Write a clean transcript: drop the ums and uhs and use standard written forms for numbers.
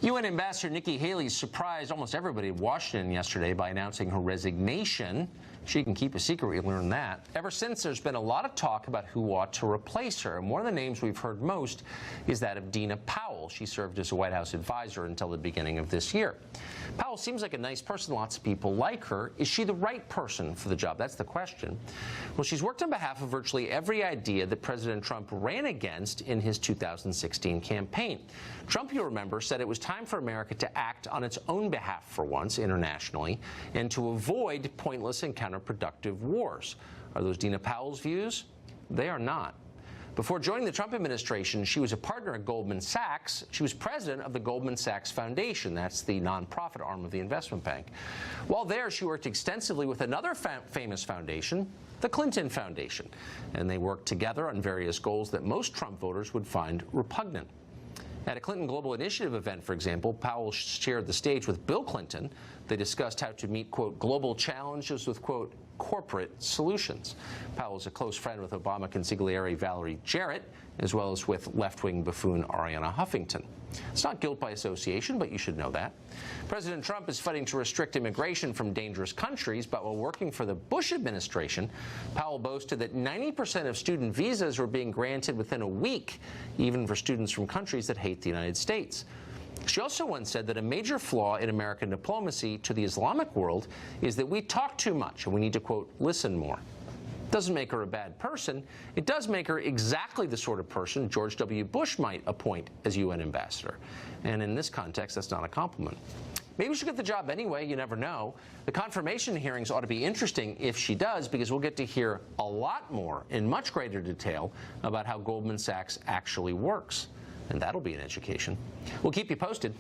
UN Ambassador Nikki Haley surprised almost everybody in Washington yesterday by announcing her resignation. She can keep a secret, we learned that. Ever since, there's been a lot of talk about who ought to replace her, and one of the names we've heard most is that of Dina Powell. She served as a White House advisor until the beginning of this year. Powell seems like a nice person. Lots of people like her. Is she the right person for the job? That's the question. Well, she's worked on behalf of virtually every idea that President Trump ran against in his 2016 campaign. Trump, you remember, said it was time for America to act on its own behalf for once internationally and to avoid pointless and counterproductive wars. Are those Dina Powell's views? They are not. Before joining the Trump administration, she was a partner at Goldman Sachs. She was president of the Goldman Sachs Foundation. That's the nonprofit arm of the investment bank. While there, she worked extensively with another famous foundation, the Clinton Foundation, and they worked together on various goals that most Trump voters would find repugnant. At a Clinton Global Initiative event, for example, Powell shared the stage with Bill Clinton. They discussed how to meet, quote, global challenges with, quote, corporate solutions. Powell is a close friend with Obama consigliere Valerie Jarrett, as well as with left-wing buffoon Arianna Huffington. It's not guilt by association, but you should know that. President Trump is fighting to restrict immigration from dangerous countries, but while working for the Bush administration, Powell boasted that 90% of student visas were being granted within a week, even for students from countries that hate the United States. She also once said that a major flaw in American diplomacy to the Islamic world is that we talk too much and we need to, quote, listen more. Doesn't make her a bad person. It does make her exactly the sort of person George W. Bush might appoint as UN ambassador. And in this context, that's not a compliment. Maybe she'll get the job anyway, you never know. The confirmation hearings ought to be interesting if she does, because we'll get to hear a lot more in much greater detail about how Goldman Sachs actually works. And that'll be an education. We'll keep you posted.